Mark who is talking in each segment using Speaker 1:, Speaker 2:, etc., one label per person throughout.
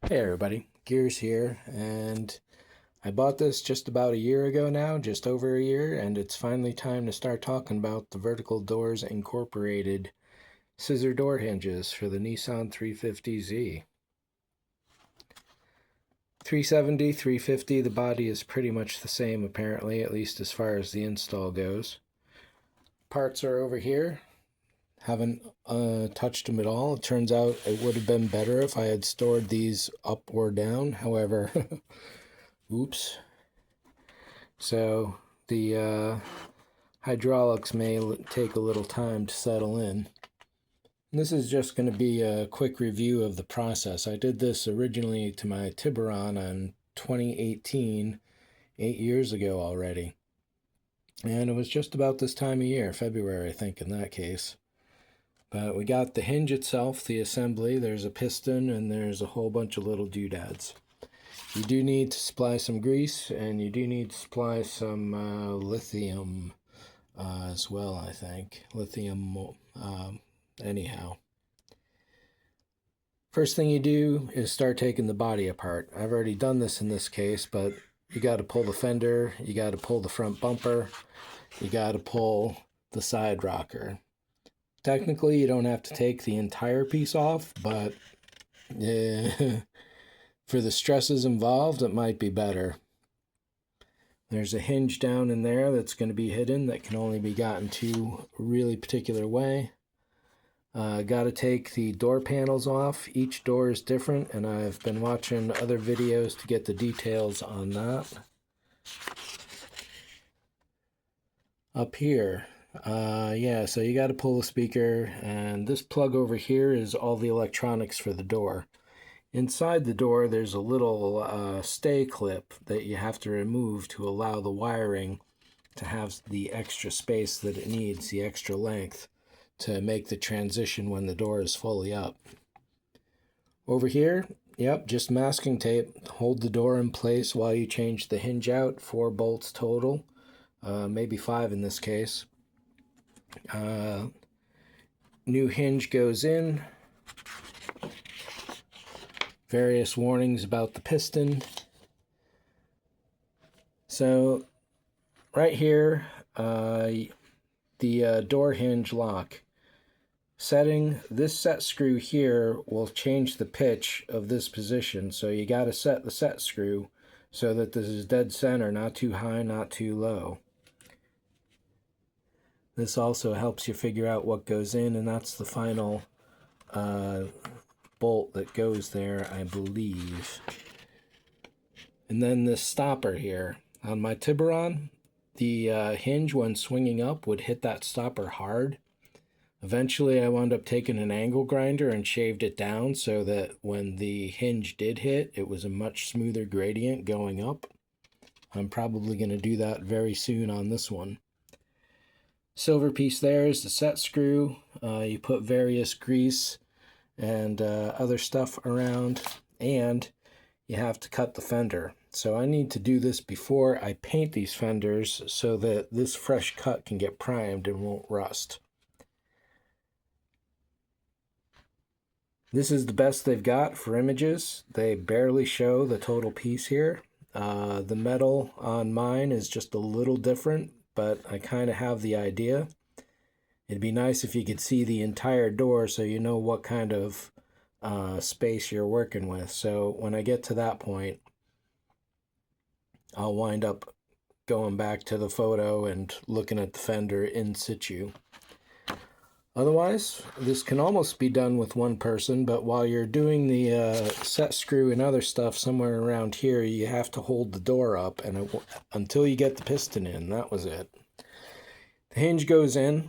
Speaker 1: Hey everybody, Gears here, and I bought this just about a year ago now, just over a year, and it's finally time to start talking about the Vertical Doors Incorporated scissor door hinges for the Nissan 350Z. 370, 350, the body is pretty much the same apparently, at least as far as the install goes. Parts are over here. Haven't touched them at all. It turns out it would have been better if I had stored these up or down. However, oops. So the hydraulics may take a little time to settle in. And this is just going to be a quick review of the process. I did this originally to my Tiburon on 2018, 8 years ago already. And it was just about this time of year, February I think in that case. But we got the hinge itself, the assembly, there's a piston, and there's a whole bunch of little doodads. You do need to supply some grease, and you do need to supply some lithium as well, I think. Lithium, anyhow. First thing you do is start taking the body apart. I've already done this in this case, but you got to pull the fender, you got to pull the front bumper, you got to pull the side rocker. Technically, you don't have to take the entire piece off, but for the stresses involved, it might be better. There's a hinge down in there that's going to be hidden that can only be gotten to a really particular way. Got to take the door panels off. Each door is different, and I've been watching other videos to get the details on that. Up here, yeah, so you got to pull the speaker, and this plug over here is all the electronics for the door. Inside the door, there's a little stay clip that you have to remove to allow the wiring to have the extra space that it needs, the extra length, to make the transition when the door is fully up. Over here, yep, just masking tape. Hold the door in place while you change the hinge out. 4 bolts total, maybe 5 in this case. New hinge goes in. Various warnings about the piston. So right here, the door hinge lock. Setting this set screw here will change the pitch of this position, so you got to set the set screw so that this is dead center, not too high, not too low. This also helps you figure out what goes in, and that's the final bolt that goes there, I believe. And then this stopper here. On my Tiburon, the hinge when swinging up would hit that stopper hard. Eventually I wound up taking an angle grinder and shaved it down so that when the hinge did hit, it was a much smoother gradient going up. I'm probably going to do that very soon on this one. Silver piece there is the set screw. You put various grease and other stuff around, and you have to cut the fender. So I need to do this before I paint these fenders so that this fresh cut can get primed and won't rust. This is the best they've got for images. They barely show the total piece here. The metal on mine is just a little different, but I kind of have the idea. It'd be nice if you could see the entire door so you know what kind of space you're working with. So when I get to that point, I'll wind up going back to the photo and looking at the fender in situ. Otherwise, this can almost be done with one person, but while you're doing the set screw and other stuff somewhere around here, you have to hold the door up and until you get the piston in. That was it. The hinge goes in.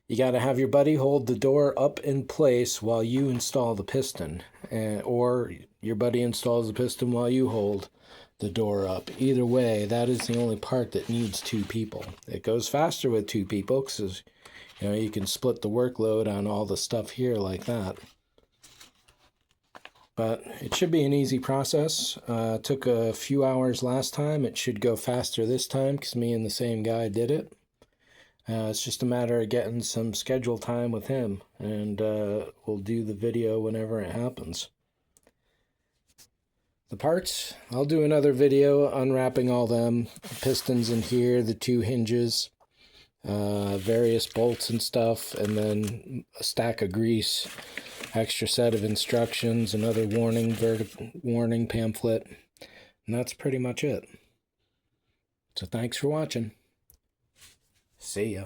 Speaker 1: You got to have your buddy hold the door up in place while you install the piston, or your buddy installs the piston while you hold the door up. Either way, that is the only part that needs 2 people. It goes faster with 2 people because you can split the workload on all the stuff here like that. But it should be an easy process. Took a few hours last time. It should go faster this time because me and the same guy did it. It's just a matter of getting some schedule time with him, and we'll do the video whenever it happens. The parts, I'll do another video unwrapping all them. The pistons in here, the 2 hinges, various bolts and stuff, and then a stack of grease, extra set of instructions, another warning pamphlet, and that's pretty much it. So thanks for watching. See ya.